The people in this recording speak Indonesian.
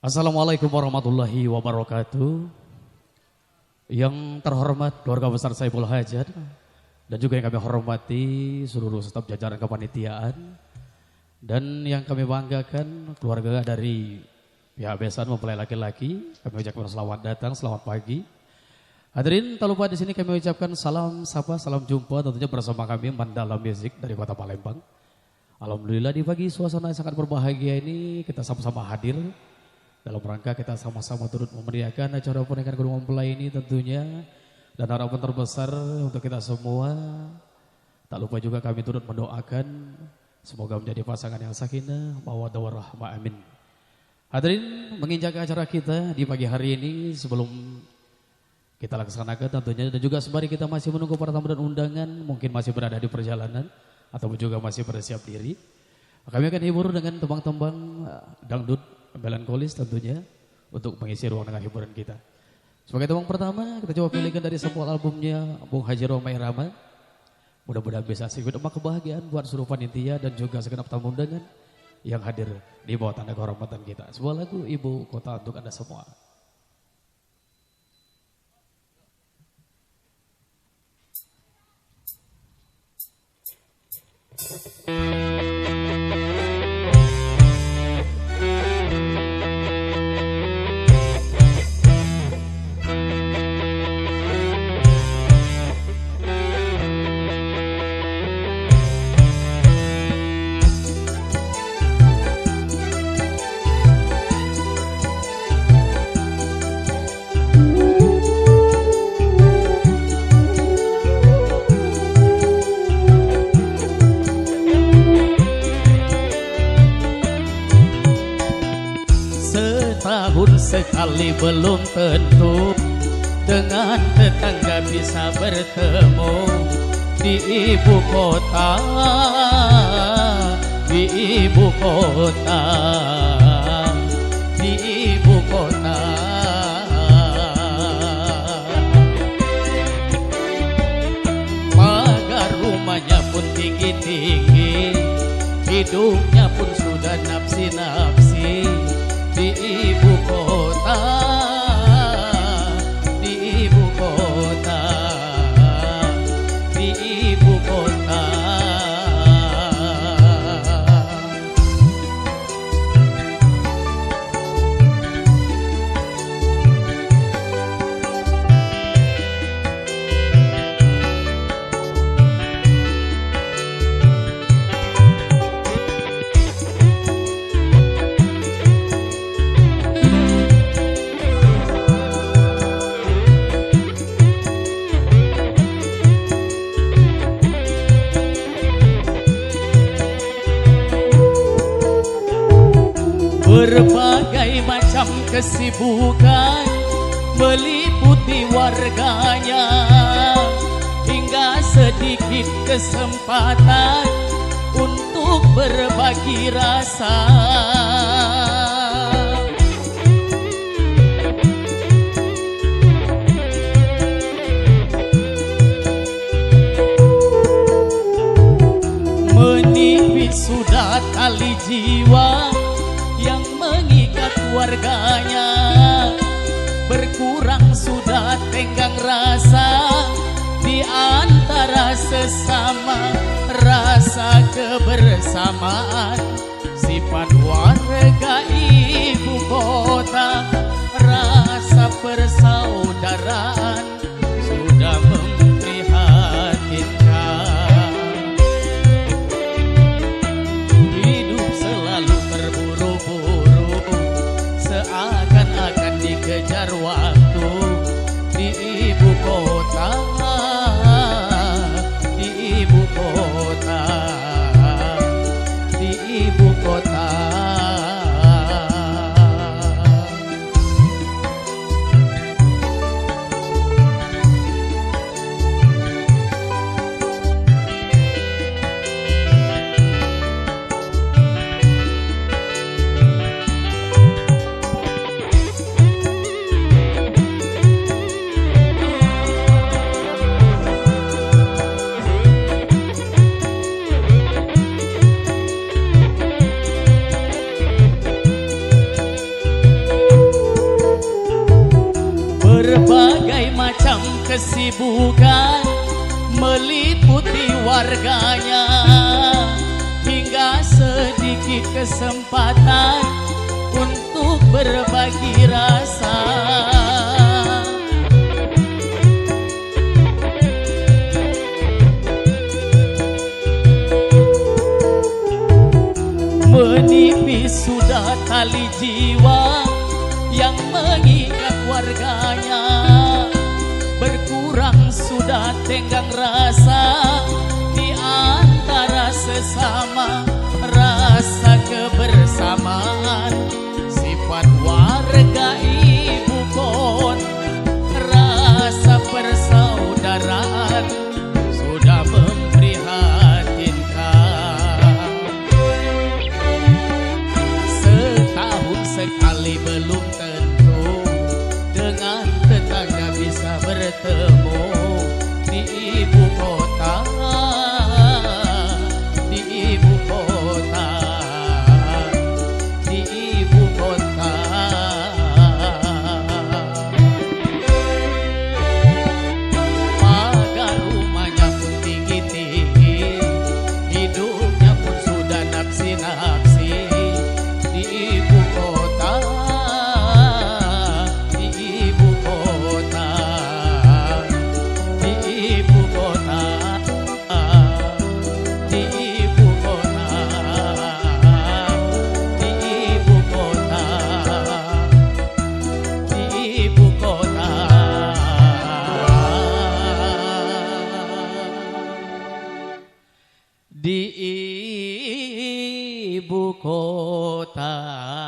Assalamualaikum warahmatullahi wabarakatuh. Yang terhormat keluarga besar Saiful Hajat dan juga yang kami hormati seluruh staf jajaran kepanitiaan dan yang kami banggakan keluarga dari pihak besan mempelai laki-laki. Kami ucapkan selamat datang, selamat pagi. Hadirin, tak lupa di sini kami ucapkan salam sapa, salam jumpa tentunya bersama kami Mandala Music dari Kota Palembang. Alhamdulillah di pagi suasana yang sangat berbahagia ini kita sama-sama hadir dalam rangka kita sama-sama turut memeriahkan acara pernikahan kedua mempelai ini tentunya. Dan harapan terbesar untuk kita semua, tak lupa juga kami turut mendoakan semoga menjadi pasangan yang sakinah, mawaddah warahmah, amin. Hadirin, menginjak acara kita di pagi hari ini sebelum kita laksanakan tentunya, dan juga sembari kita masih menunggu para tamu dan undangan mungkin masih berada di perjalanan ataupun juga masih bersiap diri, kami akan hibur dengan tembang-tembang dangdut melankolis tentunya untuk mengisi ruang tengah hiburan kita. Sebagai tembang pertama kita coba pilihkan dari sebuah albumnya Bung Haji Romai Rama. Mudah-mudahan bisa sibuk emak kebahagiaan buat seluruh panitia dan juga segenap tamu undangan yang hadir di bawah tanda kehormatan kita. Sebuah lagu Ibu Kota untuk Anda semua. Setahun sekali belum tentu dengan tetangga bisa bertemu di ibu kota, di ibu kota, di ibu kota. Pagar rumahnya pun tinggi-tinggi, hidungnya pun sudah napsi-napsi. Di ibu kota, di ibu kota, di ibu kota. Berbagai macam kesibukan meliputi warganya, hingga sedikit kesempatan untuk berbagi rasa. Menipis sudah tali jiwa yang mengikat warganya, berkurang sudah tenggang rasa di antara sesama, rasa kebersamaan sifat warga ibu kota, rasa persaudaraan sudah memprihatinkan. Hidup selalu terburu-buru, seakan-akan dikejar waktu di ibu kota, di ibu kota, di ibu kota. kesibukan meliputi warganya, hingga sedikit kesempatan untuk berbagi rasa. Menipis sudah tali jiwa yang mengikat warganya, berkurang sudah tenggang rasa di antara sesama, rasa kebersamaan sifat warga ibu kota, rasa persaudaraan sudah memprihatinkan. Setahun sekali belum tentu dengan tetangga bisa bertemu di ibu kota, di ibu kota, di ibu kota. Pagar rumahnya pun tinggi-tinggi, hidupnya pun sudah napsi-napsi di ibu kota, di ibu kota, di ibu kota, di ibu kota, di ibu kota, di ibu kota. Di ibu kota.